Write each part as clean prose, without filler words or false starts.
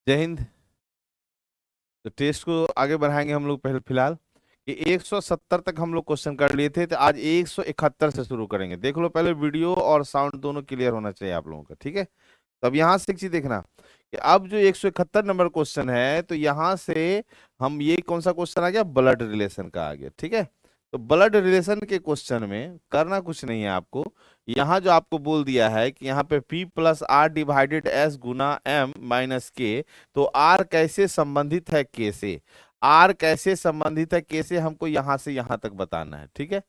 जय हिंद। तो टेस्ट को आगे बढ़ाएंगे हम लोग। पहले फिलहाल कि 170 तक हम लोग क्वेश्चन कर लिए थे, तो आज 171 से शुरू करेंगे। देख लो पहले, वीडियो और साउंड दोनों क्लियर होना चाहिए आप लोगों का, ठीक है। तो अब यहाँ से एक चीज देखना कि अब जो 171 नंबर क्वेश्चन है, तो यहाँ से हम ये कौन सा क्वेश्चन आ गया, ब्लड रिलेशन का आ गया, ठीक है। तो ब्लड रिलेशन के क्वेश्चन में करना कुछ नहीं है आपको। यहाँ जो आपको बोल दिया है कि यहाँ पे P plus R divided S गुना एम माइनस के, तो आर कैसे संबंधित है के से, आर कैसे संबंधित है के से, हमको यहाँ से यहाँ तक बताना है, ठीक है।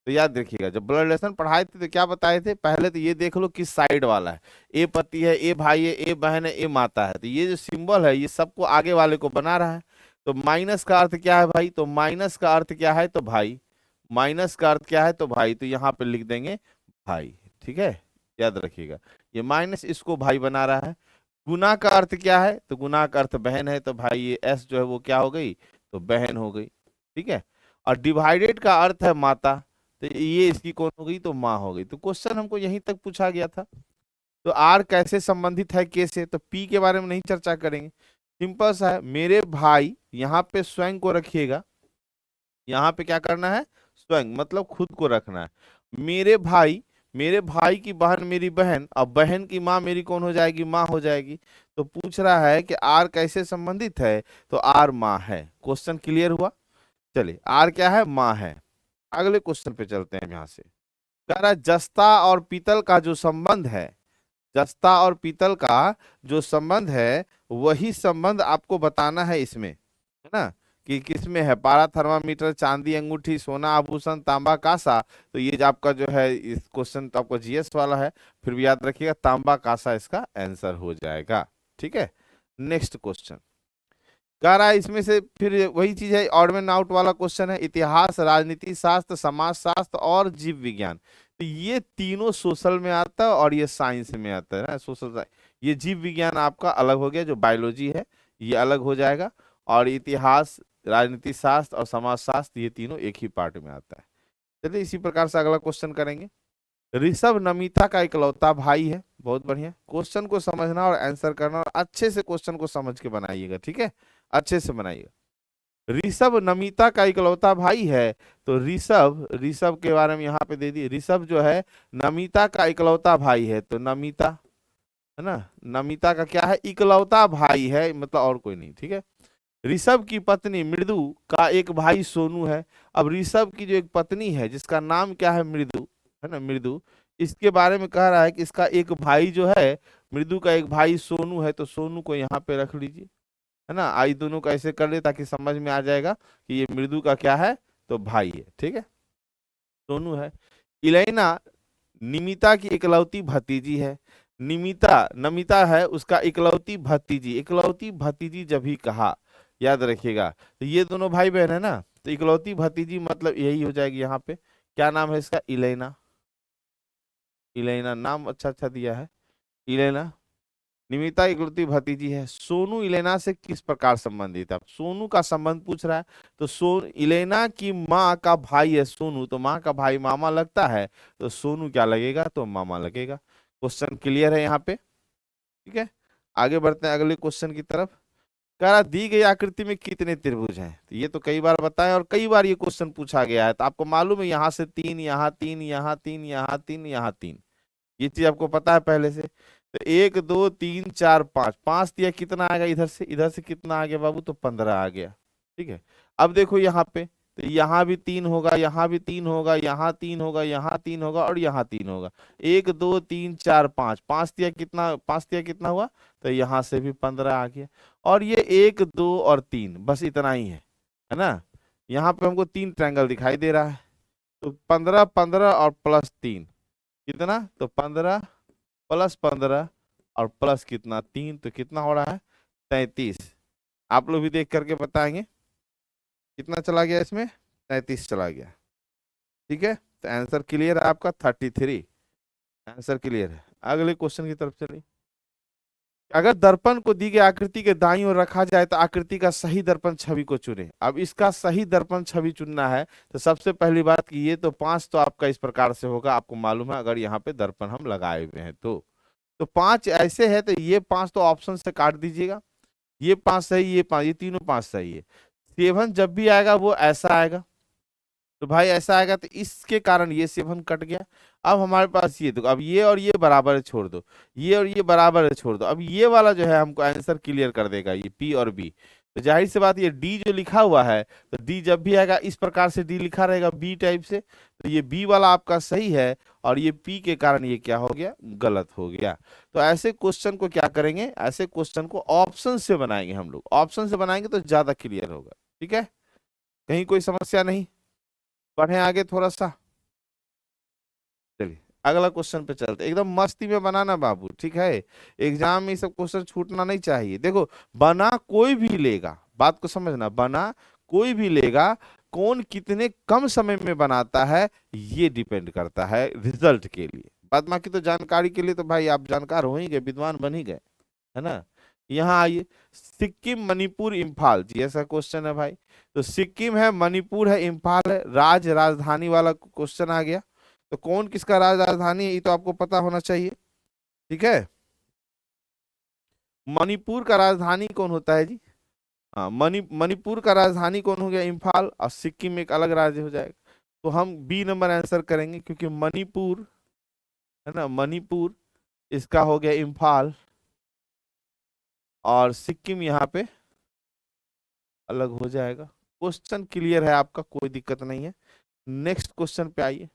तो याद रखिएगा, जब ब्लड रिलेशन पढ़ाए थे तो क्या बताए थे, पहले तो ये देख लो किस साइड वाला है। ए पति है, ए भाई है, ए बहन है, ए माता है, तो ये जो सिंबल है ये सबको आगे वाले को बना रहा है। तो माइनस का अर्थ क्या है भाई, तो माइनस का अर्थ क्या है, तो भाई। माइनस का अर्थ क्या है, तो भाई, तो यहाँ पे लिख देंगे भाई, ठीक है। याद रखिएगा, ये माइनस इसको भाई बना रहा है। गुना का अर्थ क्या है, तो गुना का अर्थ बहन है, तो भाई ये एस जो है वो क्या हो गई, तो बहन हो गई, ठीक है। और डिवाइडेड का अर्थ है माता, तो ये इसकी कौन हो गई, तो माँ हो गई। तो क्वेश्चन हमको यहीं तक पूछा गया था। तो आर कैसे संबंधित है के से, तो पी के बारे में नहीं चर्चा करेंगे, सिंपल सा है। मेरे भाई, यहाँ पे स्वयं को रखिएगा, यहाँ पे क्या करना है, स्वयं मतलब खुद को रखना है। मेरे भाई, मेरे भाई की बहन मेरी बहन, अब बहन की माँ मेरी कौन हो जाएगी, माँ हो जाएगी। तो पूछ रहा है कि आर कैसे संबंधित है, तो आर माँ है। क्वेश्चन क्लियर हुआ। चलिए, आर क्या है, माँ है। अगले क्वेश्चन पे चलते हैं। यहाँ से कह रहा है जस्ता और पीतल का जो संबंध है, जस्ता और पीतल का जो संबंध है, वही संबंध आपको बताना है इसमें, है ना। कि किसमें है, पारा, थर्मामीटर, चांदी, अंगूठी, सोना, आभूषण, तांबा, कांसा। तो ये जो आपका जो है इस क्वेश्चन तो आपका जीएस वाला है, फिर भी याद रखिएगा तांबा कांसा इसका आंसर हो जाएगा, ठीक है। नेक्स्ट क्वेश्चन कह रहा है, इसमें से फिर वही चीज है, ऑड में आउट वाला क्वेश्चन है। इतिहास, राजनीति शास्त्र, समाज शास्त्र और जीव विज्ञान, तो ये तीनों सोशल में आता है और ये साइंस में आता है ना, सोशल। ये जीव विज्ञान आपका अलग हो गया, जो बायोलॉजी है ये अलग हो जाएगा। और इतिहास, राजनीति शास्त्र और समाज शास्त्र ये तीनों एक ही पार्ट में आता है। चलिए इसी प्रकार से अगला क्वेश्चन करेंगे। ऋषभ नमिता का इकलौता भाई है। बहुत बढ़िया, क्वेश्चन को समझना और आंसर करना, और अच्छे से क्वेश्चन को समझ के बनाइएगा, ठीक है। अच्छे से बनाइएगा। ऋषभ नमिता का इकलौता भाई है, तो ऋषभ, ऋषभ के बारे में यहाँ पे दे दिए। ऋषभ जो है नमिता का इकलौता भाई है, तो नमिता, है ना, नमिता का क्या है, इकलौता भाई है, मतलब और कोई नहीं, ठीक है। ऋषभ की पत्नी मृदु का एक भाई सोनू है। अब ऋषभ की जो एक पत्नी है जिसका नाम क्या है, मृदु, है ना, मृदु, इसके बारे में कह रहा है कि इसका एक भाई जो है, मृदु का एक भाई सोनू है, तो सोनू को यहाँ पे रख लीजिए, है ना। आई दोनों का ऐसे कर ले ताकि समझ में आ जाएगा कि ये मृदु का क्या है, तो भाई है, ठीक है, सोनू है। इलेना निमिता की इकलौती भतीजी है। निमिता, नमिता है उसका इकलौती भतीजी, इकलौती भतीजी जब भी कहा, याद रखिएगा। तो ये दोनों भाई बहन है ना, तो इकलौती भतीजी मतलब यही हो जाएगी। यहाँ पे क्या नाम है इसका, इलेना, इलेना नाम अच्छा अच्छा दिया है, इलेना। निमिता इकलौती भतीजी है। सोनू इलेना से किस प्रकार संबंधित है, अब सोनू का संबंध पूछ रहा है। तो इलेना की माँ का भाई है सोनू, तो माँ का भाई मामा लगता है, तो सोनू क्या लगेगा, तो मामा लगेगा। क्वेश्चन क्लियर है यहाँ पे, ठीक है। आगे बढ़ते हैं अगले क्वेश्चन की तरफ। कह रहा दी गई आकृति में कितने त्रिभुज हैं, तो ये तो कई बार बताएं और कई बार ये क्वेश्चन पूछा गया है। तो आपको मालूम है यहाँ से तीन, यहाँ तीन, यहाँ तीन, यहाँ तीन, यहाँ तीन, ये चीज आपको पता है पहले से। तो एक, दो, तीन, चार, पांच, पांच दिया, कितना आ गया इधर से कितना आ गया बाबू, तो 15 आ गया, ठीक है। अब देखो यहाँ पे, तो यहाँ भी तीन होगा, यहाँ भी तीन होगा, यहाँ तीन होगा, यहाँ तीन होगा और यहाँ तीन होगा। एक, दो, तीन, चार, पांच, पांच दिया कितना, पांच दिया कितना हुआ, तो यहाँ से भी 15 आ गया। और ये एक, दो और तीन, बस इतना ही है ना। यहाँ पे हमको तीन ट्रायंगल दिखाई दे रहा है, तो 15, 15 और प्लस तीन, कितना, तो 15 प्लस 15 और प्लस कितना, तीन, तो कितना हो रहा है, 33। आप लोग भी देख करके बताएंगे कितना चला गया इसमें, 33 चला गया, ठीक है। तो आंसर क्लियर है आपका 33, आंसर क्लियर है। अगले क्वेश्चन की तरफ चलिए। अगर दर्पण को दी गई आकृति के दाईं ओर रखा जाए तो आकृति का सही दर्पण छवि को चुने। अब इसका सही दर्पण छवि चुनना है, तो सबसे पहली बात कि ये तो पांच तो आपका इस प्रकार से होगा, आपको मालूम है अगर यहाँ पे दर्पण हम लगाए हुए हैं तो पांच ऐसे है, तो ये पांच तो ऑप्शन से काट दीजिएगा। ये 5 सही, ये 5, ये तीनों 5 सही है। 7 जब भी आएगा वो ऐसा आएगा, तो भाई ऐसा आएगा, तो इसके कारण ये 7 कट गया। अब हमारे पास ये, तो अब ये और ये बराबर है छोड़ दो, ये और ये बराबर है छोड़ दो। अब ये वाला जो है हमको आंसर क्लियर कर देगा, ये पी और बी। तो जाहिर सी बात, ये डी जो लिखा हुआ है, तो डी जब भी आएगा इस प्रकार से डी लिखा रहेगा बी टाइप से, तो ये बी वाला आपका सही है, और ये पी के कारण ये क्या हो गया, गलत हो गया। तो ऐसे क्वेश्चन को क्या करेंगे, ऐसे क्वेश्चन को ऑप्शन से बनाएंगे हम लोग, ऑप्शन से बनाएंगे तो ज्यादा क्लियर होगा। ठीक है, कहीं कोई समस्या नहीं, पढ़े आगे थोड़ा सा। चलिए अगला क्वेश्चन पे चलते, एकदम मस्ती में बनाना बाबू, ठीक है। एग्जाम में ये सब क्वेश्चन छूटना नहीं चाहिए। देखो, बना कोई भी लेगा, बात को समझना, बना कोई भी लेगा, कौन कितने कम समय में बनाता है ये डिपेंड करता है रिजल्ट के लिए। बाद बाकी तो जानकारी के लिए तो भाई आप जानकार हो ही गए, विद्वान बन ही गए, है ना। यहाँ आइए, सिक्किम, मणिपुर, इम्फाल, जी ऐसा क्वेश्चन है भाई। तो सिक्किम है, मणिपुर है, इम्फाल है, राजधानी वाला क्वेश्चन आ गया। तो कौन किसका राजधानी है ये तो आपको पता होना चाहिए, ठीक है। मणिपुर का राजधानी कौन होता है जी? हाँ, मणिपुर का राजधानी कौन हो गया, इम्फाल, और सिक्किम एक अलग राज्य हो जाएगा। तो हम बी नंबर आंसर करेंगे, क्योंकि मणिपुर है ना, मणिपुर इसका हो गया इम्फाल, और सिक्किम यहाँ पे अलग हो जाएगा। क्वेश्चन क्लियर है आपका, कोई दिक्कत नहीं है। नेक्स्ट क्वेश्चन पे आइए।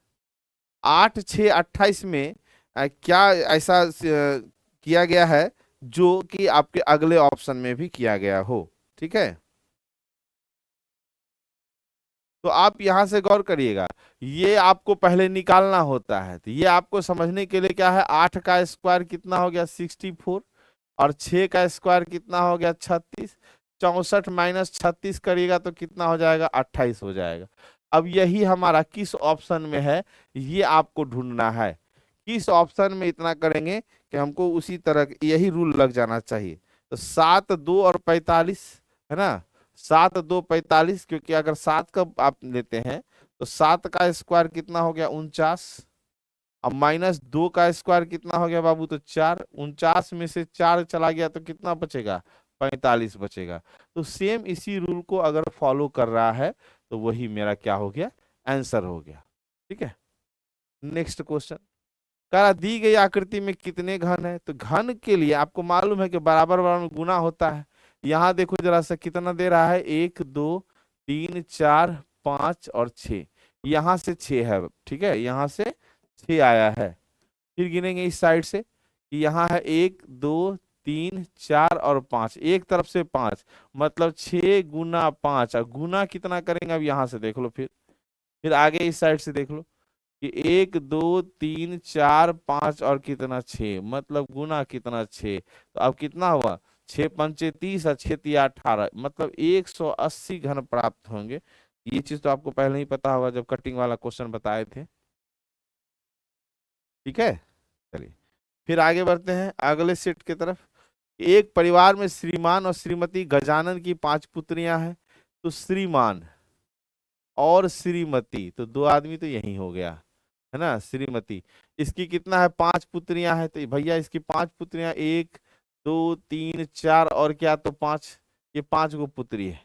8, 6, 28 में क्या ऐसा किया गया है जो कि आपके अगले ऑप्शन में भी किया गया हो, ठीक है। तो आप यहां से गौर करिएगा, ये आपको पहले निकालना होता है। तो ये आपको समझने के लिए क्या है, 8 का स्क्वायर कितना हो गया 64, और 6 का स्क्वायर कितना हो गया 36, 64 माइनस 36 करिएगा तो कितना हो जाएगा 28 हो जाएगा। अब यही हमारा किस ऑप्शन में है ये आपको ढूंढना है। किस ऑप्शन में इतना करेंगे कि हमको उसी तरह यही रूल लग जाना चाहिए। तो 7, 2 और 45 है ना, 7, 2, 45, क्योंकि अगर 7 का आप लेते हैं तो 7 का स्क्वायर कितना हो गया 49, अब माइनस 2 का स्क्वायर कितना हो गया बाबू, तो 4, 49 में से 4 चला गया तो कितना बचेगा 45 बचेगा। तो सेम इसी रूल को अगर फॉलो कर रहा है तो वही मेरा क्या हो गया, आंसर हो गया, ठीक है। नेक्स्ट क्वेश्चन, कहा दी गई आकृति में कितने घन है। तो घन के लिए आपको मालूम है कि बराबर बराबर में गुना होता है। यहाँ देखो जरा सा कितना दे रहा है, 1, 2, 3, 4, 5 और 6, यहाँ से 6 है, ठीक है, यहाँ से 6 आया है। फिर गिनेंगे इस साइड से कि यहाँ है 1, 2, 3, 4 और 5, एक तरफ से 5, मतलब 6 गुना 5, और गुना कितना करेंगे अब यहाँ से देख लो। फिर आगे इस साइड से देख लो कि 1, 2, 3, 4, 5 और कितना 6, मतलब गुना कितना 6। तो अब कितना हुआ, 6 पंचे 30 और 6 तिया 18, मतलब 180 घन प्राप्त होंगे। ये चीज तो आपको पहले ही पता होगा जब कटिंग वाला क्वेश्चन बताए थे, ठीक है। चलिए फिर आगे बढ़ते हैं अगले सेट की तरफ। एक परिवार में श्रीमान और श्रीमती गजानन की 5 पुत्रियां हैं। तो श्रीमान और श्रीमती, तो 2 आदमी तो यही हो गया, है ना। श्रीमती, इसकी कितना है 5 पुत्रियां हैं, तो भैया इसकी 5 पुत्रियां, 1, 2, 3, 4 और क्या, तो 5, ये 5 गो पुत्री है।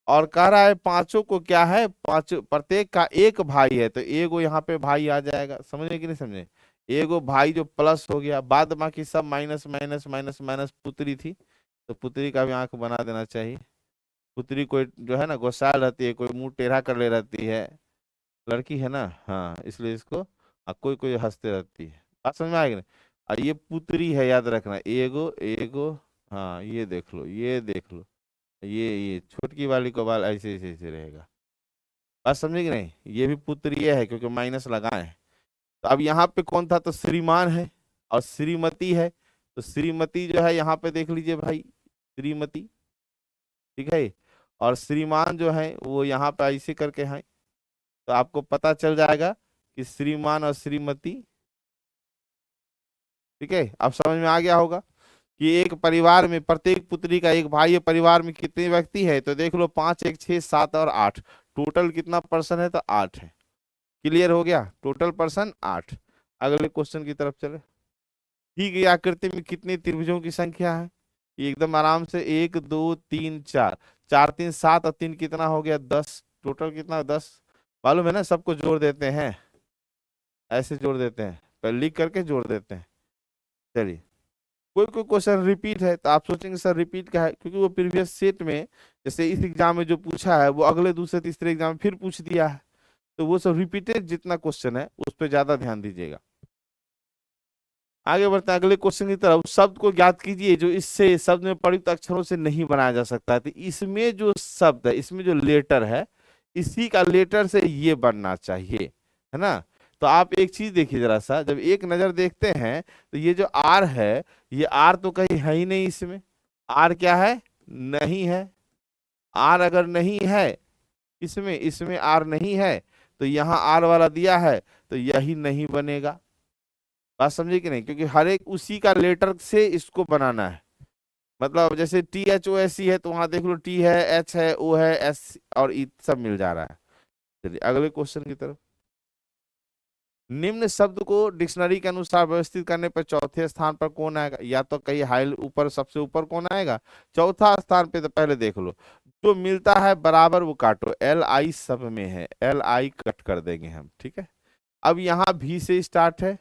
और कह रहा है पांचों को क्या है, पांच प्रत्येक का एक भाई है, तो एगो यहाँ पे भाई आ जाएगा, समझे कि नहीं समझे। एगो भाई जो प्लस हो गया, बाद बाकी सब माइनस माइनस माइनस माइनस, पुत्री थी तो पुत्री का भी आंख बना देना चाहिए। पुत्री कोई जो है ना गोसाल रहती है, कोई मुंह टेढ़ा कर ले रहती है, लड़की है ना, हाँ, इसलिए इसको कोई कोई हंसते रहती है। बात समझ में आएगी ना। और ये पुत्री है, याद रखना, एगो एगो, हाँ ये देख लो, ये देख लो, ये छोटकी वाली को बाल ऐसे ऐसे ऐसे रहेगा। बात समझे कि नहीं, ये भी पुत्री है क्योंकि माइनस लगाए हैं। तो अब यहाँ पे कौन था, तो श्रीमान है और श्रीमती है। तो श्रीमती जो है यहाँ पे देख लीजिए भाई, श्रीमती, ठीक है, और श्रीमान जो है वो यहाँ पे ऐसे करके हैं। तो आपको पता चल जाएगा कि श्रीमान और श्रीमती, ठीक है, अब समझ में आ गया होगा कि एक परिवार में प्रत्येक पुत्री का एक भाई है। परिवार में कितने व्यक्ति है, तो देख लो 5, 1, 6, 7 और 8, टोटल कितना पर्सन है, तो 8 है। क्लियर हो गया, टोटल पर्सन 8। अगले क्वेश्चन की तरफ चले। दी गई आकृति में कितने त्रिभुजों की संख्या है। ये एकदम आराम से 1 2 3 4, 4 3 7 और 3 कितना हो गया 10, टोटल कितना 10। मालूम है ना, सबको जोड़ देते हैं, ऐसे जोड़ देते हैं, पहले लिख करके जोड़ देते हैं। चलिए, कोई कोई क्वेश्चन रिपीट है तो आप सोचेंगे सर रिपीट क्या है, क्योंकि वो प्रीवियस सेट में जैसे इस एग्जाम में जो पूछा है वो अगले दूसरे तीसरे एग्जाम में फिर पूछ दिया है, तो वो सब रिपीटेड जितना क्वेश्चन है उस पर ज्यादा ध्यान दीजिएगा। आगे बढ़ते हैं अगले क्वेश्चन की तरफ। शब्द को ज्ञात कीजिए जो इससे शब्द में प्रयुक्त अक्षरों से नहीं बनाया जा सकता है। तो इसमें जो शब्द है, इसमें जो लेटर है, इसी का लेटर से ये बनना चाहिए, है ना। तो आप एक चीज देखिए जरा सा, जब एक नजर देखते हैं तो ये जो आर है, ये आर तो कहीं है ही नहीं इसमें। आर क्या है, नहीं है। आर अगर नहीं है इसमें, इसमें आर नहीं है, तो यहाँ आर वाला दिया है तो यही नहीं बनेगा। बात समझे कि नहीं, क्योंकि हर एक उसी का लेटर से इसको बनाना है। मतलब जैसे THOSE है तो वहां देख लो टी है, एच है, ओ है, एस और ई सब मिल जा रहा है। चलिए अगले क्वेश्चन की तरफ। निम्न शब्द को डिक्शनरी के अनुसार व्यवस्थित करने पर चौथे स्थान पर कौन आएगा। या तो कहीं हाई ऊपर, सबसे ऊपर कौन आएगा, चौथा स्थान पे तो पहले देख लो। जो मिलता है बराबर वो काटो, LI सब में है, LI कट कर देंगे हम, ठीक है। अब यहाँ भी से स्टार्ट है,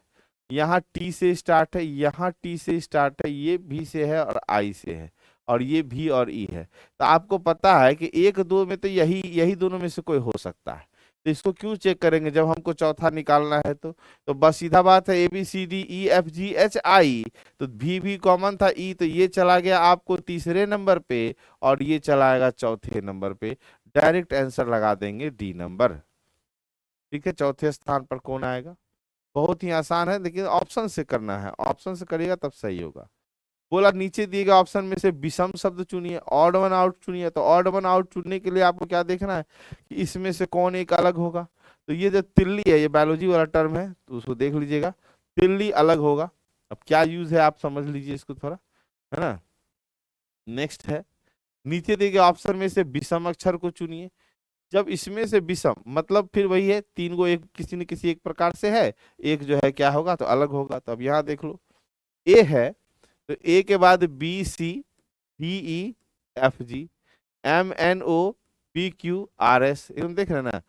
यहाँ टी से स्टार्ट है, यहाँ टी से स्टार्ट है, ये भी से है और आई से है, और ये भी और ई है। तो आपको पता है कि एक दो में तो यही यही दोनों में से कोई हो सकता है। तो इसको क्यों चेक करेंगे जब हमको चौथा निकालना है। तो बस सीधा बात है, ABCDEFGHI, तो भी कॉमन था, ई तो ये चला गया आपको तीसरे नंबर पे और ये चलाएगा चौथे नंबर पे। डायरेक्ट आंसर लगा देंगे डी नंबर, ठीक है। चौथे स्थान पर कौन आएगा। बहुत ही आसान है, लेकिन ऑप्शन से करना है, ऑप्शन से करिएगा तब सही होगा। बोला नीचे दिए गए ऑप्शन में से विषम शब्द चुनिए, ऑड वन आउट चुनिए। तो ऑड वन आउट चुनने के लिए आपको क्या देखना है कि इसमें से कौन एक अलग होगा। तो ये जो तिल्ली है, ये बायोलॉजी वाला टर्म है तो उसको देख लीजिएगा, तिल्ली अलग होगा। अब क्या यूज है आप समझ लीजिए इसको थोड़ा, है ना। नेक्स्ट है, नीचे दिए गए ऑप्शन में से विषम अक्षर को चुनिए। जब इसमें से विषम मतलब फिर वही है, तीन गो एक किसी न किसी एक प्रकार से है, एक जो है क्या होगा तो अलग होगा। तो अब यहाँ देख लो, ए है तो ए के बाद BCDE FG MNOPQRS, एकदम देख रहे हैं ना।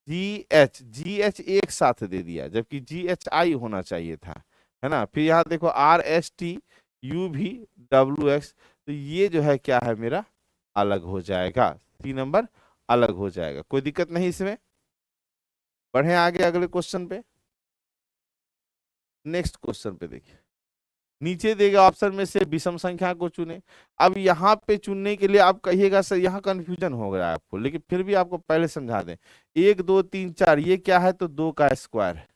GH एक साथ दे दिया जबकि GHI होना चाहिए था, है ना। फिर यहाँ देखो RSTUVWX, तो ये जो है क्या है मेरा अलग हो जाएगा, 3 नंबर अलग हो जाएगा। कोई दिक्कत नहीं इसमें। बढ़े आगे अगले क्वेश्चन पे। नेक्स्ट क्वेश्चन पे देखिए, नीचे दिए गए ऑप्शन में से विषम संख्या को चुने। अब यहाँ पे चुनने के लिए आप कहिएगा सर यहाँ कंफ्यूजन हो गया है आपको, लेकिन फिर भी आपको पहले समझा दें। 1 2 3 4 ये क्या है, तो 2 का स्क्वायर है,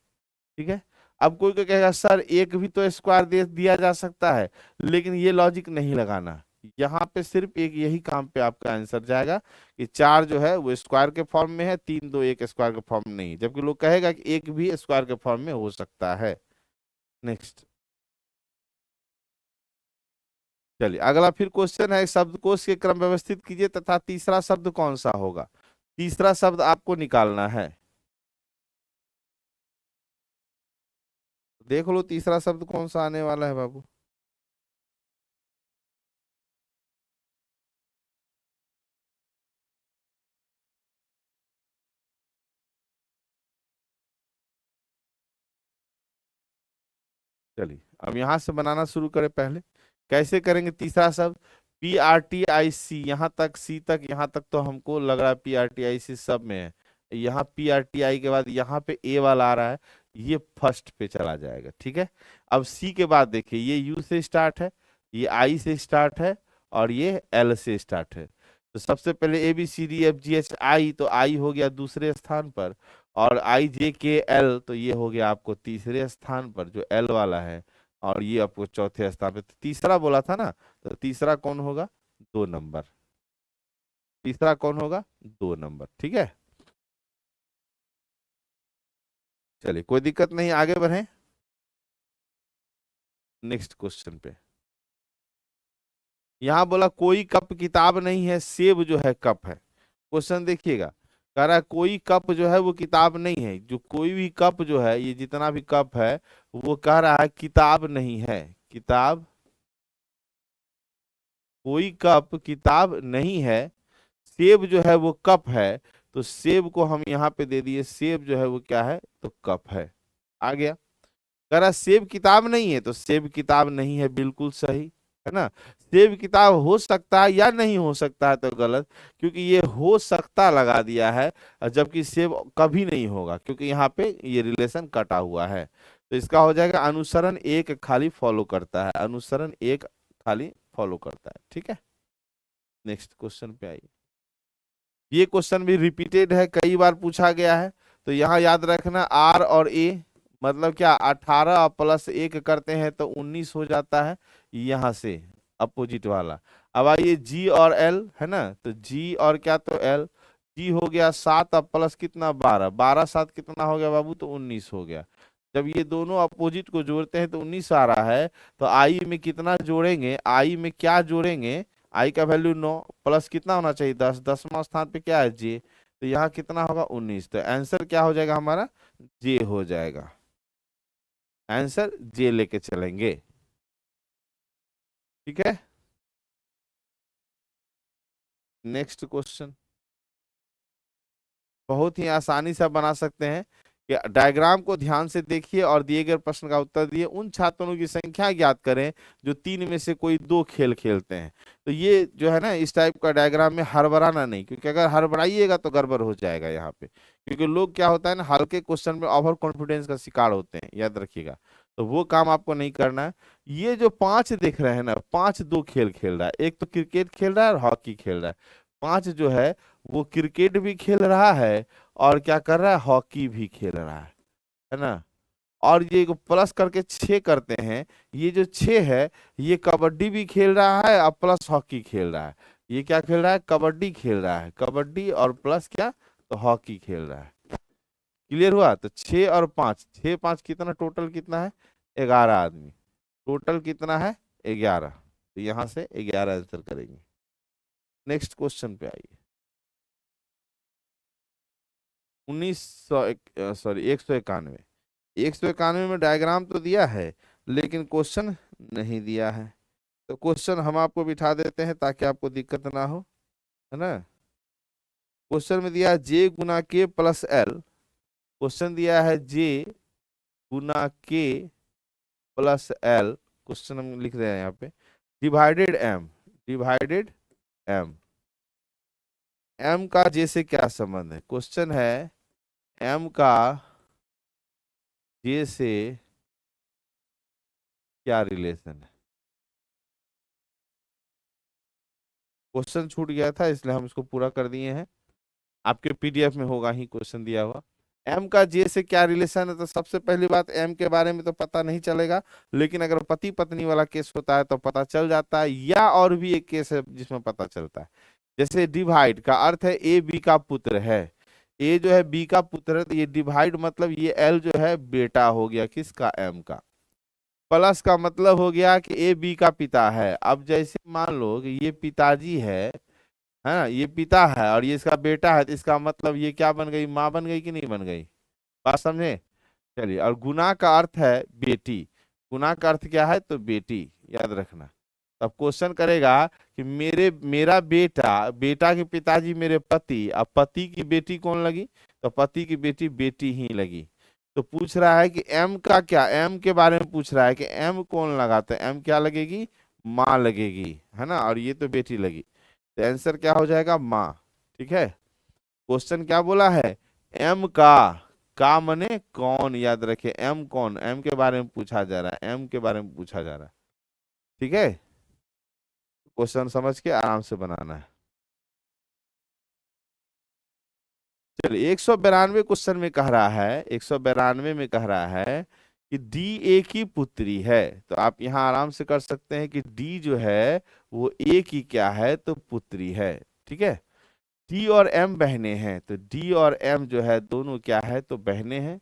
ठीक है। अब कोई कोई कहेगा सर एक भी तो स्क्वायर दे दिया जा सकता है, लेकिन ये लॉजिक नहीं लगाना। यहाँ पे सिर्फ एक यही काम पे आपका आंसर जाएगा कि 4 जो है वो स्क्वायर के फॉर्म में है, 3 2 1 स्क्वायर के फॉर्म में नहीं, जबकि लोग कहेगा कि एक भी स्क्वायर के फॉर्म में हो सकता है। नेक्स्ट, चलिए अगला फिर क्वेश्चन है, शब्दकोश के क्रम व्यवस्थित कीजिए तथा तीसरा शब्द कौन सा होगा। तीसरा शब्द आपको निकालना है, देख लो तीसरा शब्द कौन सा आने वाला है बाबू। चलिए अब यहां से बनाना शुरू करें। पहले कैसे करेंगे तीसरा शब्द, PRTIC, यहाँ तक सी तक, यहाँ तक तो हमको लग रहा है PRTIC सब में है। यहाँ PRTI के बाद यहाँ पे ए वाला आ रहा है, ये फर्स्ट पे चला जाएगा, ठीक है। अब सी के बाद देखिए, ये यू से स्टार्ट है, ये आई से स्टार्ट है और ये एल से स्टार्ट है। तो सबसे पहले ABCDFGHI, तो आई हो गया दूसरे स्थान पर, और IJKL तो ये हो गया आपको तीसरे स्थान पर जो एल वाला है, और ये आपको चौथे स्थान पे। तो तीसरा बोला था ना, तो तीसरा कौन होगा, 2 नंबर। तीसरा कौन होगा, 2 नंबर, ठीक है। चलिए कोई दिक्कत नहीं, आगे बढ़े नेक्स्ट क्वेश्चन पे। यहां बोला कोई कप किताब नहीं है, सेब जो है कप है। क्वेश्चन देखिएगा, कह रहा है कोई कप जो है वो किताब नहीं है। जो कोई भी कप जो है, ये जितना भी कप है वो कह रहा है किताब नहीं है, किताब कोई कप किताब नहीं है, सेब जो है वो कप है, तो सेब को हम यहाँ पे दे दिए, सेब जो है वो क्या है, तो कप है। आ गया। कह रहा सेब किताब नहीं है, तो सेब किताब नहीं है, बिल्कुल सही है ना। सेब किताब हो सकता है या नहीं हो सकता है, तो गलत, क्योंकि ये हो सकता लगा दिया है, और जबकि सेब कभी नहीं होगा, क्योंकि यहाँ पे ये रिलेशन कटा हुआ है। तो इसका हो जाएगा अनुसरण एक खाली फॉलो करता है, अनुसरण एक खाली फॉलो करता है। ठीक है, नेक्स्ट क्वेश्चन पे आइए। ये क्वेश्चन भी रिपीटेड है, कई बार पूछा गया है, तो यहाँ याद रखना आर और ए, मतलब क्या 18 प्लस 1 करते हैं तो 19 हो जाता है, यहाँ से अपोजिट वाला। अब आइए जी और एल है ना, तो जी और क्या, तो एल। जी हो गया 7 अब प्लस कितना 12, 12 7 कितना हो गया बाबू, तो 19 हो गया। जब ये दोनों अपोजिट को जोड़ते हैं तो 19 आ रहा है, तो आई में कितना जोड़ेंगे, आई में क्या जोड़ेंगे, आई का वैल्यू 9, प्लस कितना होना चाहिए 10, 10वां स्थान पे क्या है जे, तो यहाँ कितना होगा 19, तो आंसर क्या हो जाएगा हमारा, जे हो जाएगा। आंसर जे लेके चलेंगे। ठीक है, नेक्स्ट क्वेश्चन बहुत ही आसानी से आप बना सकते हैं कि डायग्राम को ध्यान से देखिए और दिए गए प्रश्न का उत्तर दिए। उन छात्रों की संख्या ज्ञात करें जो 3 में से कोई 2 खेल खेलते हैं। तो ये जो है ना, इस टाइप का डायग्राम में हड़बड़ाना नहीं, क्योंकि अगर हड़बड़ाइएगा तो गड़बड़ हो जाएगा यहाँ पे, क्योंकि लोग क्या होता है ना, हल्के क्वेश्चन में ओवर कॉन्फिडेंस का शिकार होते हैं, याद रखिएगा। तो वो काम आपको नहीं करना है। ये जो 5 देख रहे हैं ना, 5 2 खेल खेल रहा है, एक तो क्रिकेट खेल रहा है और हॉकी खेल रहा है। 5 जो है वो क्रिकेट भी खेल रहा है और क्या कर रहा है, हॉकी भी खेल रहा है ना। और ये को प्लस करके 6 करते हैं, ये जो 6 है ये कबड्डी भी खेल रहा है और प्लस हॉकी खेल रहा है। ये क्या खेल रहा है, कबड्डी खेल रहा है, कबड्डी और प्लस क्या, तो हॉकी खेल रहा है। क्लियर हुआ, तो 6 और 5, 6 5 कितना, टोटल कितना है 11 आदमी, टोटल कितना है 11, तो यहाँ से 11 आंसर करेंगे। नेक्स्ट क्वेश्चन पे आइए। 1900 सॉरी 191, 191 में डायग्राम तो दिया है लेकिन क्वेश्चन नहीं दिया है। तो क्वेश्चन हम आपको बिठा देते हैं ताकि आपको दिक्कत ना हो, है ना। क्वेश्चन में दिया है जे गुना के प्लस एल, क्वेश्चन दिया है जे गुना के प्लस एल, क्वेश्चन हम लिख रहे हैं यहाँ पे, divided M, divided M. M का जे से क्या संबंध है, क्वेश्चन है एम का जे से क्या रिलेशन है। क्वेश्चन छूट गया था इसलिए हम इसको पूरा कर दिए हैं, आपके पीडीएफ में होगा ही क्वेश्चन दिया हुआ। एम का जे से क्या रिलेशन है, तो सबसे पहली बात एम के बारे में तो पता नहीं चलेगा, लेकिन अगर पति पत्नी वाला केस होता है तो पता चल जाता है, या और भी एक केस है जिसमें पता चलता है। जैसे डिवाइड का अर्थ है ए बी का पुत्र है, ए जो है बी का पुत्र है, तो ये डिवाइड मतलब ये एल जो है बेटा हो गया किसका, एम का। प्लस का मतलब हो गया कि ए बी का पिता है। अब जैसे मान लो कि ये पिताजी है ना, ये पिता है और ये इसका बेटा है, तो इसका मतलब ये क्या बन गई, माँ बन गई कि नहीं बन गई, बात समझे। चलिए, और गुना का अर्थ है बेटी, गुना का अर्थ क्या है, तो बेटी, याद रखना। अब क्वेश्चन करेगा कि मेरा बेटा, बेटा के पिताजी मेरे पति, अब पति की बेटी कौन लगी, तो पति की बेटी बेटी ही लगी। तो पूछ रहा है कि एम का क्या, एम के बारे में पूछ रहा है कि एम कौन लगा, तो एम क्या लगेगी, माँ लगेगी, है ना, और ये तो बेटी लगी, तो आंसर क्या हो जाएगा, माँ। ठीक है, क्वेश्चन क्या बोला है, एम का मने कौन, याद रखिए एम कौन, एम के बारे में पूछा जा रहा है, एम के बारे में पूछा जा रहा है। ठीक है, क्वेश्चन समझ के आराम से बनाना है। चलिए, 192 क्वेश्चन में कह रहा है, 192 में कह रहा है कि डी ए की पुत्री है, तो आप यहाँ आराम से कर सकते हैं कि डी जो है वो ए की क्या है, तो पुत्री है। ठीक है, डी और एम बहनें हैं, तो डी और एम जो है दोनों क्या है, तो बहनें हैं।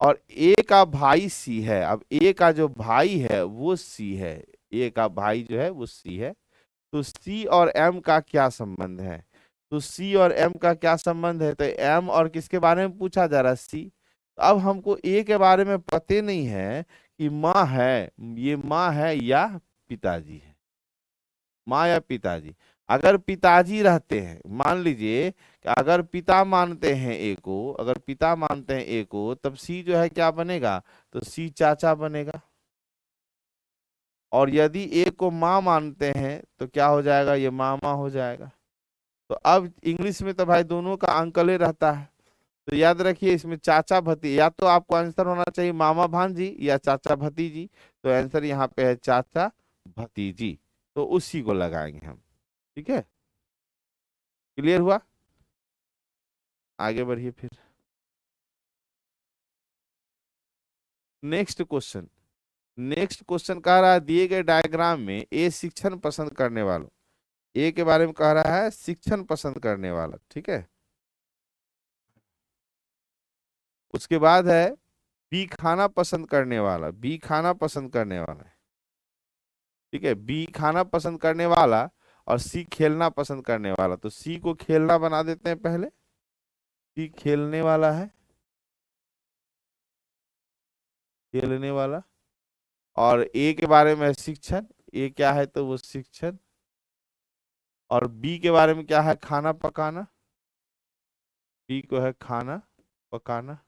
और ए का भाई सी है, अब ए का जो भाई है वो सी है, ए का भाई जो है वो सी है। तो सी और एम का क्या संबंध है, तो सी और एम का क्या संबंध है, तो एम और किसके बारे में पूछा जा रहा है, सी। तो अब हमको ए के बारे में पते नहीं है कि माँ है, ये माँ है या पिताजी है। माँ या पिताजी। अगर पिताजी रहते हैं, मान लीजिए कि अगर पिता मानते हैं ए को, अगर पिता मानते हैं ए को, तब सी जो है क्या बनेगा, तो सी चाचा बनेगा। और यदि ए को माँ मानते हैं तो क्या हो जाएगा, ये मामा हो जाएगा। तो अब इंग्लिश में तो भाई दोनों का अंकल ही रहता है। तो याद रखिए इसमें चाचा भतीजी, या तो आपको आंसर होना चाहिए मामा भांजी या चाचा भतीजी। तो आंसर यहाँ पे है चाचा भतीजी। तो उसी को लगाएंगे हम। ठीक है, क्लियर हुआ। आगे बढ़िए फिर। Next question. नेक्स्ट क्वेश्चन कह रहा है दिए गए डायग्राम में ए शिक्षण पसंद करने वालों, ए के बारे में कह रहा है शिक्षण पसंद करने वाला। ठीक है, उसके बाद है बी खाना पसंद करने वाला, बी खाना पसंद करने वाला है। ठीक है, बी खाना पसंद करने वाला और सी खेलना पसंद करने वाला। तो सी को खेलना बना देते हैं पहले, सी खेलने वाला है, खेलने वाला। और ए के बारे में है शिक्षण, ए क्या है तो वो शिक्षण। और बी के बारे में क्या है, खाना पकाना, बी को है खाना पकाना।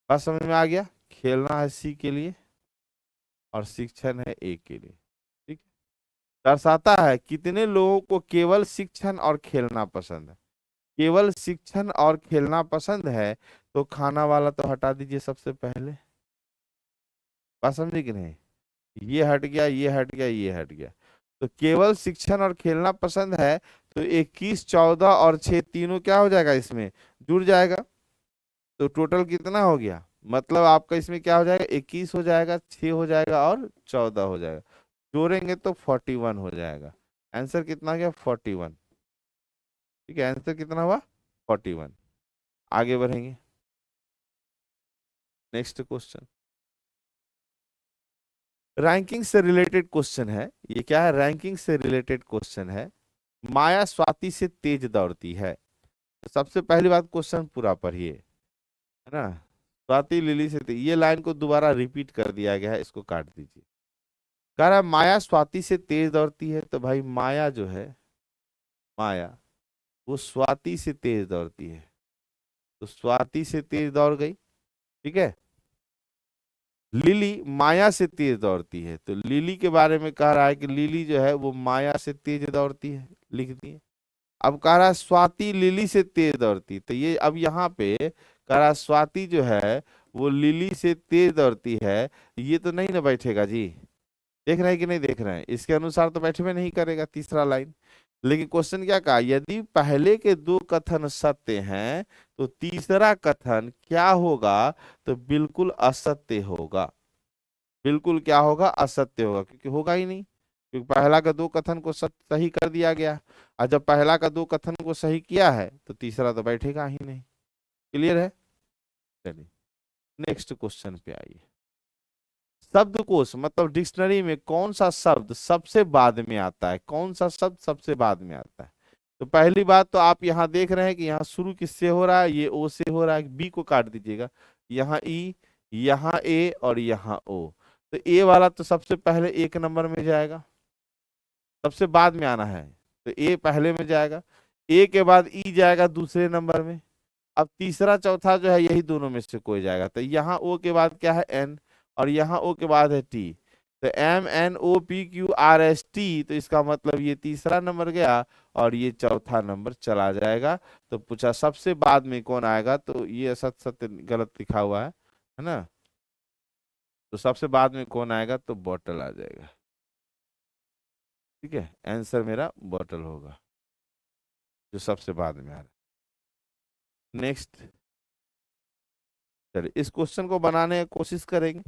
बात समझ में आ गया। खेलना है सी के लिए और शिक्षण है ए के लिए। ठीक, दर्शाता है कितने लोगों को केवल शिक्षण और खेलना पसंद है। केवल शिक्षण और खेलना पसंद है, तो खाना वाला तो हटा दीजिए सबसे पहले। बात समझे कि नहीं, ये हट गया, ये हट गया, ये हट गया। तो केवल शिक्षण और खेलना पसंद है, तो 21, 14 और 6 तीनों क्या हो जाएगा, इसमें जुड़ जाएगा। तो टोटल कितना हो गया, मतलब आपका इसमें क्या हो जाएगा, 21 हो जाएगा, 6 हो जाएगा और 14 हो जाएगा। जोड़ेंगे तो 41 हो जाएगा। आंसर कितना गया, 41। ठीक है, आंसर कितना हुआ, 41। आगे बढ़ेंगे। नेक्स्ट क्वेश्चन, रैंकिंग से रिलेटेड क्वेश्चन है। ये क्या है, रैंकिंग से रिलेटेड क्वेश्चन है। माया स्वाति से तेज दौड़ती है। तो सबसे पहली बात क्वेश्चन पूरा पढ़िए, है ना। स्वाति लिली से तेज, ये लाइन को दोबारा रिपीट कर दिया गया है, इसको काट दीजिए। कह रहा है माया स्वाति से तेज दौड़ती है, तो भाई माया जो है, माया वो स्वाति से तेज दौड़ती है। तो स्वाति से तेज दौड़ गई। ठीक है, लिली माया से तेज दौड़ती है। तो लिली के बारे में कह रहा है कि लिली जो है वो माया से तेज दौड़ती है, लिख दिए। अब कह रहा है स्वाति लिली से तेज दौड़ती, तो ये अब यहाँ पे कह रहा है स्वाति जो है वो लिली से तेज दौड़ती है। ये तो नहीं ना बैठेगा जी, देख रहे हैं कि नहीं देख रहे हैं, इसके अनुसार तो बैठे नहीं करेगा तीसरा लाइन। लेकिन क्वेश्चन क्या कहा, यदि पहले के दो कथन सत्य हैं तो तीसरा कथन क्या होगा, तो बिल्कुल असत्य होगा। बिल्कुल क्या होगा, असत्य होगा, क्योंकि होगा ही नहीं, क्योंकि पहला का दो कथन को सही कर दिया गया। और जब पहला का दो कथन को सही किया है तो तीसरा तो बैठेगा ही नहीं। क्लियर है। चलिए नेक्स्ट क्वेश्चन पे आइए। शब्दकोश मतलब डिक्शनरी में कौन सा शब्द सबसे बाद में आता है, कौन सा शब्द सबसे बाद में आता है। तो पहली बात तो आप यहाँ देख रहे हैं कि यहाँ शुरू किससे हो रहा है, ये ओ से हो रहा है, बी को काट दीजिएगा। यहाँ ई, यहाँ ए और यहाँ ओ। तो ए वाला तो सबसे पहले एक नंबर में जाएगा, सबसे बाद में आना है। तो ए पहले में जाएगा, ए के बाद ई जाएगा दूसरे नंबर में। अब तीसरा चौथा जो है यही दोनों में से कोई जाएगा। तो यहाँ ओ के बाद क्या है, एन, और यहाँ ओ के बाद है टी। तो M N O P Q R S T, तो इसका मतलब ये तीसरा नंबर गया और ये चौथा नंबर चला जाएगा। तो पूछा सबसे बाद में कौन आएगा, तो ये असत सत्य गलत लिखा हुआ है ना। तो सबसे बाद में कौन आएगा, तो बॉटल आ जाएगा। ठीक है, आंसर मेरा बॉटल होगा, जो सबसे बाद में आ रहा है। नेक्स्ट, चलिए इस क्वेश्चन को बनाने की कोशिश करेंगे,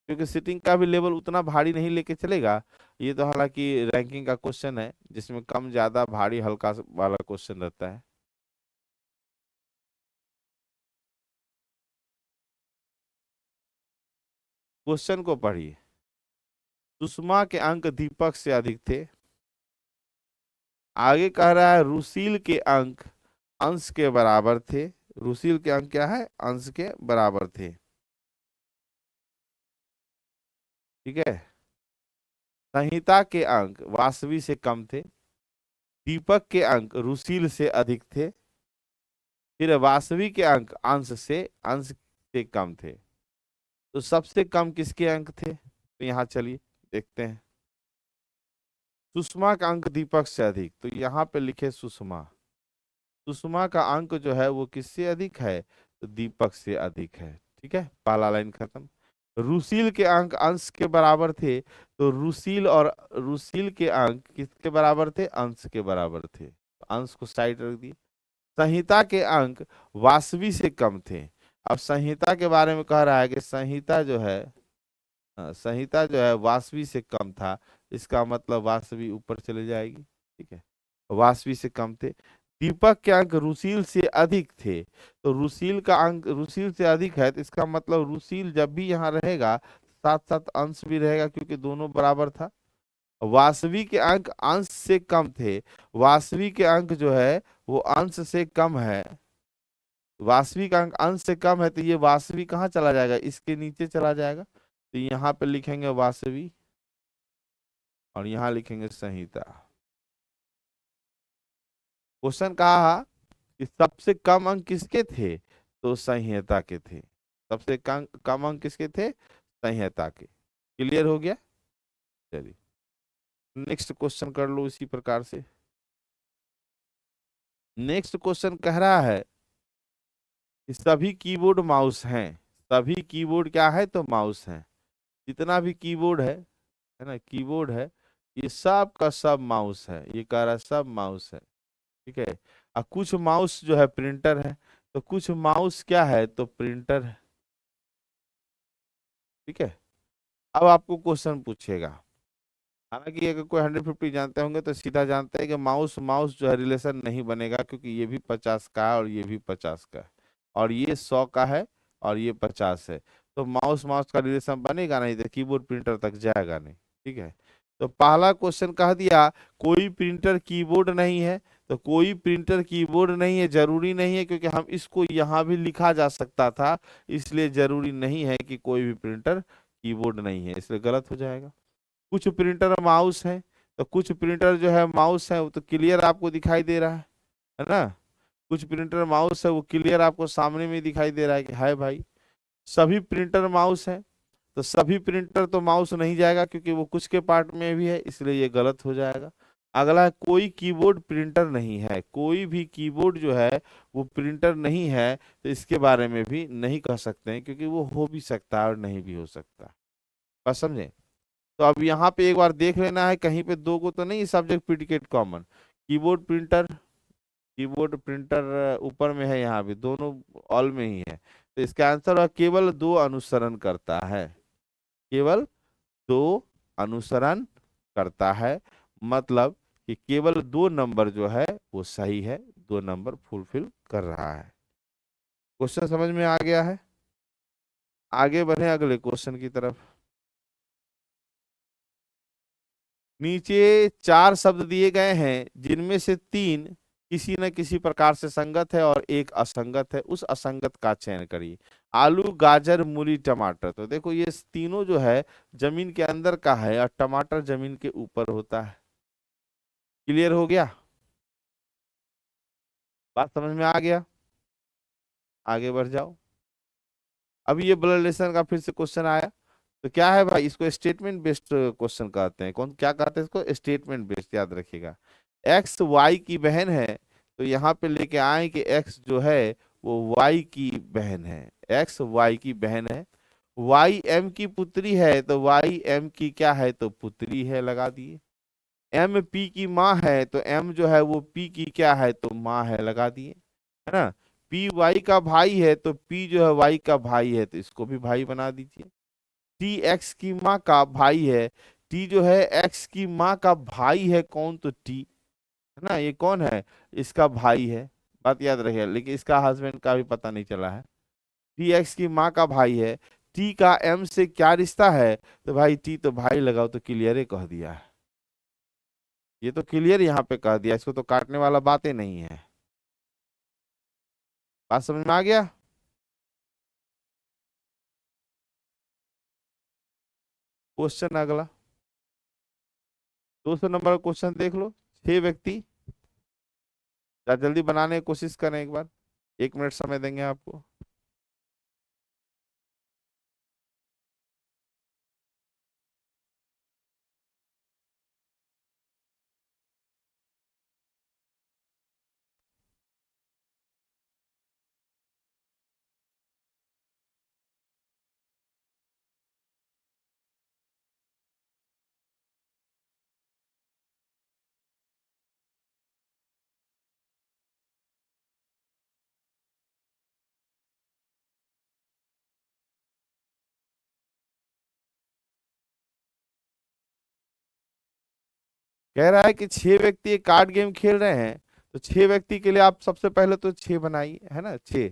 क्योंकि सिटिंग का भी लेवल उतना भारी नहीं लेके चलेगा। ये तो हालांकि रैंकिंग का क्वेश्चन है, जिसमें कम ज्यादा भारी हल्का वाला क्वेश्चन रहता है। क्वेश्चन को पढ़िए। सुषमा के अंक दीपक से अधिक थे। आगे कह रहा है रुशील के अंक अंश के बराबर थे। रुशील के अंक क्या है, अंश के बराबर थे। ठीक है, संहिता के अंक वासवी से कम थे, दीपक के अंक रुशील से अधिक थे, फिर वासवी के अंक अंश से कम थे। तो सबसे कम किसके अंक थे? तो यहाँ चलिए देखते हैं। सुषमा का अंक दीपक से अधिक, तो यहाँ पे लिखे सुषमा। सुषमा का अंक जो है वो किससे अधिक है? तो दीपक से अधिक है। ठीक है, पहला लाइन खत्म। रुशील के अंक अंश के बराबर थे, तो रुशील के अंक किसके बराबर थे? अंश के बराबर थे, तो अंश को साइड रख दिए। संहिता के अंक वासवी से कम थे। अब संहिता के बारे में कह रहा है कि संहिता जो है, संहिता जो है वासवी से कम था, इसका मतलब वासवी ऊपर चले जाएगी। ठीक है, वासवी से कम थे। दीपक के अंक रुशील से अधिक थे, तो रुशील का अंक रुशील से अधिक है, तो इसका मतलब रुशील जब भी यहाँ रहेगा साथ साथ अंश भी रहेगा, क्योंकि दोनों बराबर था। वासवी के अंक अंश से कम थे, वासवी के अंक जो है वो अंश से कम है। वासवी का अंक अंश से कम है, तो ये वासवी कहाँ चला जाएगा? इसके नीचे चला जाएगा। तो यहाँ पे लिखेंगे वासवी और यहाँ लिखेंगे संहिता। क्वेश्चन कहा कि सबसे कम अंक किसके थे? तो संहिता के थे। सबसे कम अंक किसके थे? संहिता के। क्लियर हो गया? चलिए नेक्स्ट क्वेश्चन कर लो इसी प्रकार से। नेक्स्ट क्वेश्चन कह रहा है कि सभी कीबोर्ड माउस हैं। सभी कीबोर्ड क्या है? तो माउस हैं। जितना भी कीबोर्ड है ना, कीबोर्ड है, ये सब का सब माउस है। ये कह रहा है सब माउस है। ठीक है, और कुछ माउस जो है प्रिंटर है, तो कुछ माउस क्या है? तो प्रिंटर है। ठीक है, अब आपको क्वेश्चन पूछेगा। हालांकि अगर कोई 150 जानते होंगे तो सीधा जानते हैं कि माउस माउस जो है रिलेशन नहीं बनेगा, क्योंकि ये भी 50 का है और ये भी 50 का है, और ये 100 का है और ये 50 है। तो माउस माउस का रिलेशन बनेगा नहीं, तो कीबोर्ड प्रिंटर तक जाएगा नहीं। ठीक है, तो पहला क्वेश्चन कह दिया कोई प्रिंटर कीबोर्ड नहीं है। तो कोई प्रिंटर कीबोर्ड नहीं है जरूरी नहीं है, क्योंकि हम इसको यहाँ भी लिखा जा सकता था, इसलिए जरूरी नहीं है कि कोई भी प्रिंटर कीबोर्ड नहीं है, इसलिए गलत हो जाएगा। कुछ प्रिंटर माउस है, तो कुछ प्रिंटर जो है माउस है वो तो क्लियर आपको दिखाई दे रहा है ना। कुछ प्रिंटर माउस है वो क्लियर आपको सामने में दिखाई दे रहा है कि हाय भाई। सभी प्रिंटर माउस है, तो सभी प्रिंटर तो माउस नहीं जाएगा, क्योंकि वो कुछ के पार्ट में भी है, इसलिए ये गलत हो जाएगा। अगला है कोई कीबोर्ड प्रिंटर नहीं है। कोई भी कीबोर्ड जो है वो प्रिंटर नहीं है, तो इसके बारे में भी नहीं कह सकते हैं, क्योंकि वो हो भी सकता है और नहीं भी हो सकता। बस समझे? तो अब यहाँ पे एक बार देख लेना है, कहीं पे दो को तो नहीं subject predicate common. Keyboard printer, keyboard printer ऊपर में है, यहाँ भी दोनों ऑल में ही है, तो इसका आंसर है केवल दो अनुसरण करता है। केवल दो अनुसरण करता है, मतलब कि केवल दो नंबर जो है वो सही है, दो नंबर फुलफिल कर रहा है। क्वेश्चन समझ में आ गया है? आगे बढ़े अगले क्वेश्चन की तरफ। नीचे चार शब्द दिए गए हैं, जिनमें से तीन किसी न किसी प्रकार से संगत है और एक असंगत है। उस असंगत का चयन करिए। आलू, गाजर, मूली, टमाटर। तो देखो ये तीनों जो है जमीन के अंदर का है और टमाटर जमीन के ऊपर होता है। क्लियर हो गया? बात समझ में आ गया? आगे बढ़ जाओ। अभी ये ब्लड रिलेशन का फिर से क्वेश्चन आया, तो क्या है भाई? इसको स्टेटमेंट बेस्ड क्वेश्चन कहते हैं। कौन क्या कहते हैं इसको? स्टेटमेंट बेस्ड, याद रखिएगा। एक्स वाई की बहन है, तो यहाँ पे लेके आए कि एक्स जो है वो वाई की बहन है। एक्स वाई की बहन है। वाई एम की पुत्री है, तो वाई एम की क्या है? तो पुत्री है, लगा दिए। एम पी की माँ है, तो एम जो है वो पी की क्या है? तो माँ है, लगा दिए। है ना? पी वाई का भाई है, तो पी जो है वाई का भाई है, तो इसको भी भाई बना दीजिए। टी एक्स की माँ का भाई है। टी जो है एक्स की माँ का भाई है, कौन? तो टी, है ना, ये कौन है? इसका भाई है। बात याद रखिए, लेकिन इसका हस्बैंड का भी पता नहीं चला है। टी एक्स की माँ का भाई है। टी का एम से क्या रिश्ता है? तो भाई टी तो भाई लगाओ, तो क्लियर ही कह दिया है। ये तो क्लियर यहाँ पे कह दिया, इसको तो काटने वाला बातें नहीं है। बात समझ में आ गया? क्वेश्चन अगला। 200 नंबर का क्वेश्चन देख लो। 6 व्यक्ति, जल्दी बनाने की कोशिश करें एक बार, 1 मिनट समय देंगे आपको। कह रहा है कि 6 व्यक्ति एक कार्ड गेम खेल रहे हैं, तो 6 व्यक्ति के लिए आप सबसे पहले तो 6 बनाइए, है ना। 6,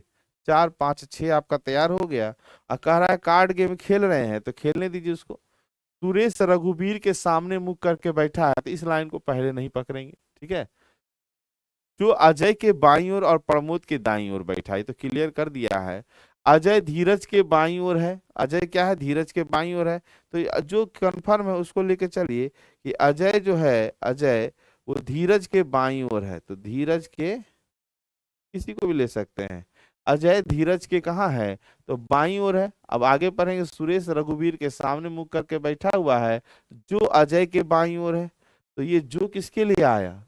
4, 5, 6 आपका तैयार हो गया। और कह रहा है कार्ड गेम खेल रहे हैं तो खेलने दीजिए उसको। सुरेश रघुवीर के सामने मुंह करके बैठा है, तो इस लाइन को पहले नहीं पकड़ेंगे, ठीक है। जो अजय के बाईं ओर और प्रमोद के दाईं ओर बैठा है, तो क्लियर कर दिया है। अजय धीरज के बाईं ओर है, अजय क्या है, धीरज के बाईं ओर है। तो जो कंफर्म है उसको लेके चलिए कि अजय जो है, अजय वो धीरज के बाईं ओर है, तो धीरज के, किसी को भी ले सकते हैं। अजय धीरज के कहाँ है, तो बाईं ओर है। अब आगे पढ़ेंगे, सुरेश रघुवीर के सामने मुंह करके बैठा हुआ है, जो अजय के बाईं ओर है। तो ये जो किसके लिए आया,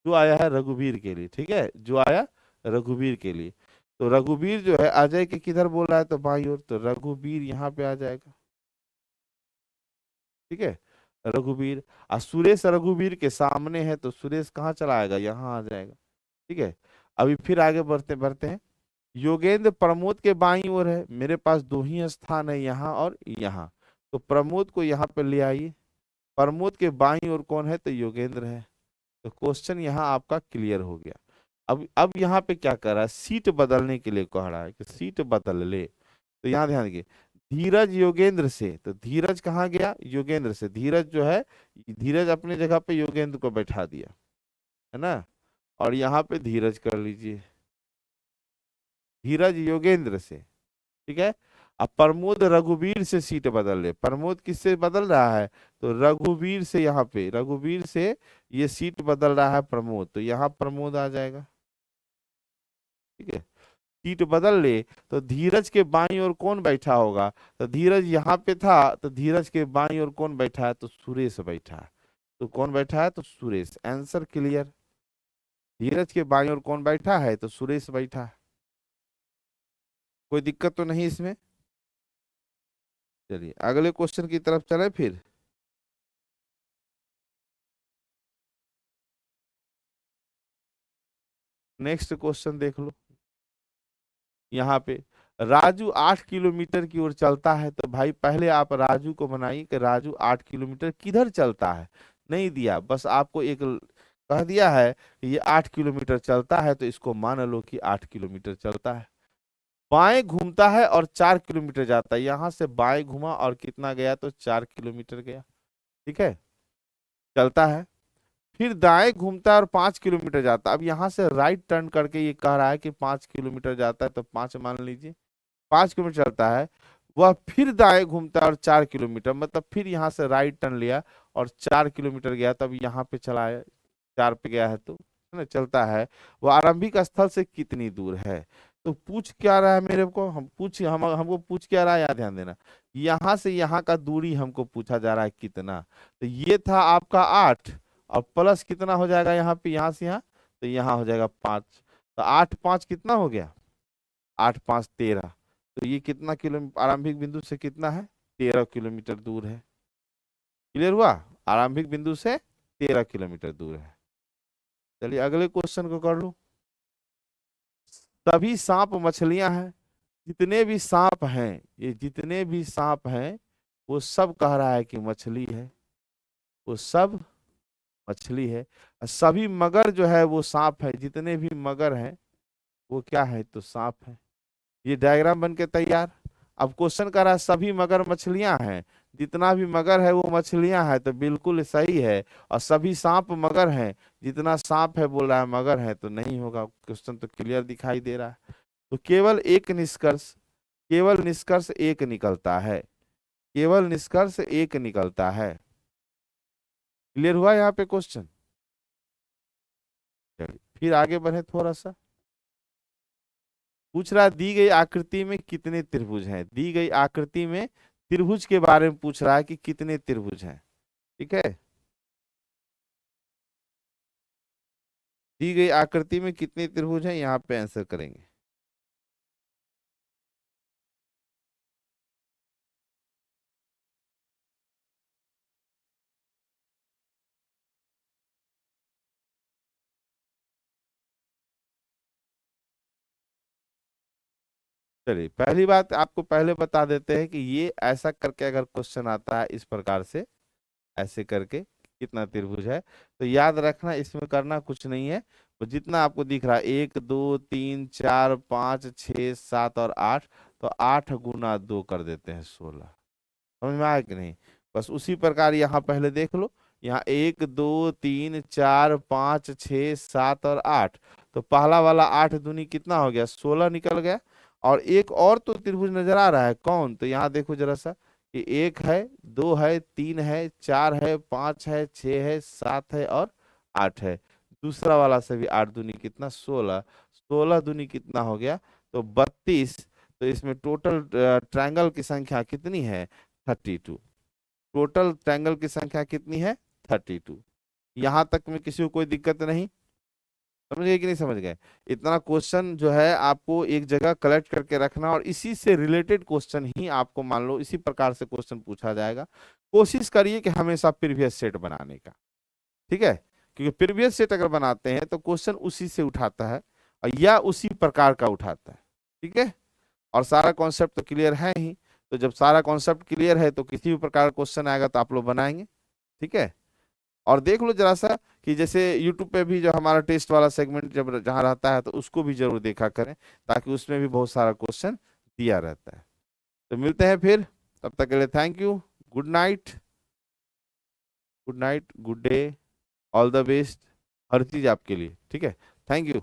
जो आया है रघुवीर के लिए, ठीक है, जो आया रघुवीर के लिए। तो रघुवीर जो है अजय के किधर बोल रहा है, तो बाईं ओर, तो रघुवीर यहाँ पे आ जाएगा, ठीक है। रघुवीर, और सुरेश रघुवीर के सामने है, तो सुरेश कहाँ चला आएगा, यहाँ आ जाएगा, ठीक है। अभी फिर आगे बढ़ते बढ़ते हैं। योगेंद्र प्रमोद के बाईं ओर है, मेरे पास दो ही स्थान है, यहाँ और यहाँ। तो प्रमोद को यहाँ पे ले आइए। प्रमोद के बाईं ओर कौन है, तो योगेंद्र है। तो क्वेश्चन यहाँ आपका क्लियर हो गया। अब यहाँ पे क्या कर रहा है, सीट बदलने के लिए कह रहा है कि सीट बदल ले। तो यहाँ ध्यान दीजिए, धीरज योगेंद्र से, तो धीरज कहाँ गया, योगेंद्र से। धीरज जो है, धीरज अपने जगह पे योगेंद्र को बैठा दिया, है ना। और यहाँ पे धीरज कर लीजिए, धीरज योगेंद्र से, ठीक है। अब प्रमोद रघुवीर से सीट बदल ले। प्रमोद किससे बदल रहा है, तो रघुवीर से, यहाँ पे रघुवीर से ये सीट बदल रहा है प्रमोद, तो यहाँ प्रमोद आ जाएगा, ठीक है। सीट बदल ले, तो धीरज के बाईं ओर कौन बैठा होगा, तो धीरज यहाँ पे था, तो धीरज के बाईं ओर कौन बैठा है, तो सुरेश बैठा है। तो कौन बैठा है, तो सुरेश, आंसर क्लियर। धीरज के बाईं ओर कौन बैठा है, तो सुरेश बैठा है। कोई दिक्कत तो नहीं इसमें। चलिए अगले क्वेश्चन की तरफ चले फिर। नेक्स्ट क्वेश्चन देख लो। यहाँ पे राजू 8 किलोमीटर की ओर चलता है, तो भाई पहले आप राजू को बनाइए कि राजू 8 किलोमीटर किधर चलता है। नहीं दिया, बस आपको एक कह दिया है कि ये 8 किलोमीटर चलता है, तो इसको मान लो कि 8 किलोमीटर चलता है। बाएं घूमता है और 4 किलोमीटर जाता है, यहां से बाएं घुमा और कितना गया, तो 4 किलोमीटर गया, ठीक है, चलता है। फिर दाएं घूमता है और 5 किलोमीटर जाता है। अब यहाँ से राइट टर्न करके ये कह रहा है कि 5 किलोमीटर जाता है, तो 5 मान लीजिए। 5 किलोमीटर चलता है, वह फिर दाएं घूमता है और 4 किलोमीटर, मतलब फिर यहाँ से राइट टर्न लिया और 4 किलोमीटर गया, तब यहाँ पे चला है, 4 पे गया है, तो है ना, चलता है। वह आरंभिक स्थल से कितनी दूर है। तो पूछ क्या रहा है मेरे को, हमको पूछ क्या रहा है, याद ध्यान देना। यहाँ से यहाँ का दूरी हमको पूछा जा रहा है कितना। तो ये था आपका 8, और प्लस कितना हो जाएगा यहाँ पे, यहाँ से यहाँ, तो यहाँ हो जाएगा 5। तो 8, 5 कितना हो गया, 8, 5, 13। तो ये कितना किलो आरंभिक बिंदु से कितना है, 13 किलोमीटर दूर है। क्लियर हुआ, आरंभिक बिंदु से 13 किलोमीटर दूर है। चलिए अगले क्वेश्चन को कर लूं। सभी सांप मछलियां हैं, जितने भी सांप हैं, ये जितने भी सांप हैं वो सब कह रहा है कि मछली है, वो सब मछली है। और सभी मगर जो है वो सांप है, जितने भी मगर हैं वो क्या है, तो सांप है। ये डायग्राम बन के तैयार। अब क्वेश्चन कर रहा है सभी मगर मछलियां हैं, जितना भी मगर है वो मछलियां हैं, तो बिल्कुल सही है। और सभी सांप मगर हैं, जितना सांप है बोल रहा है मगर है, तो नहीं होगा। क्वेश्चन तो क्लियर दिखाई दे रहा है। तो केवल निष्कर्ष एक निकलता है, केवल निष्कर्ष एक निकलता है। क्लियर हुआ यहाँ पे क्वेश्चन? चलिए फिर आगे बढ़े थोड़ा सा। पूछ रहा है दी गई आकृति में कितने त्रिभुज हैं, दी गई आकृति में त्रिभुज के बारे में पूछ रहा है कि कितने त्रिभुज हैं। ठीक है, दी गई आकृति में कितने त्रिभुज हैं यहाँ पे आंसर करेंगे। चलिए पहली बात आपको पहले बता देते हैं कि ये ऐसा करके अगर क्वेश्चन आता है इस प्रकार से, ऐसे करके कितना त्रिभुज है, तो याद रखना इसमें करना कुछ नहीं है। तो जितना आपको दिख रहा है 1 2 3 4 5 6 7 और 8, तो 8 × 2 कर देते हैं 16। समझ में आया कि नहीं? बस उसी प्रकार यहाँ पहले देख लो, यहाँ 1 2 3 4 5 6 7 और 8, तो पहला वाला 8 दूनी कितना हो गया 16 निकल गया। और एक और तो त्रिभुज नजर आ रहा है, कौन? तो यहाँ देखो जरा सा कि 1 है 2 है 3 है 4 है 5 है 6 है 7 है और 8 है। दूसरा वाला से भी 8 दूनी कितना 16, 16 दूनी कितना हो गया तो 32। तो इसमें टोटल ट्रायंगल की संख्या कितनी है 32। टोटल ट्रायंगल की संख्या कितनी है 32। यहां तक में किसी को कोई दिक्कत नहीं? समझ गए कि नहीं समझ गए? इतना क्वेश्चन जो है आपको एक जगह कलेक्ट करके रखना, और इसी से रिलेटेड क्वेश्चन ही आपको मान लो इसी प्रकार से क्वेश्चन पूछा जाएगा। कोशिश करिए कि हमेशा प्रीवियस सेट बनाने का, ठीक है? क्योंकि प्रीवियस सेट अगर बनाते हैं तो क्वेश्चन उसी से उठाता है या उसी प्रकार का उठाता है। ठीक है, और सारा कॉन्सेप्ट तो क्लियर है ही। तो जब सारा कॉन्सेप्ट क्लियर है तो किसी भी प्रकार का क्वेश्चन आएगा तो आप लोग बनाएंगे। ठीक है, और देख लो जरा सा कि जैसे यूट्यूब पे भी जो हमारा टेस्ट वाला सेगमेंट जब जहाँ रहता है तो उसको भी जरूर देखा करें, ताकि उसमें भी बहुत सारा क्वेश्चन दिया रहता है। तो मिलते हैं फिर, तब तक के लिए thank you, good night, good night, good day, all the best, हर चीज आपके लिए। ठीक है, थैंक यू।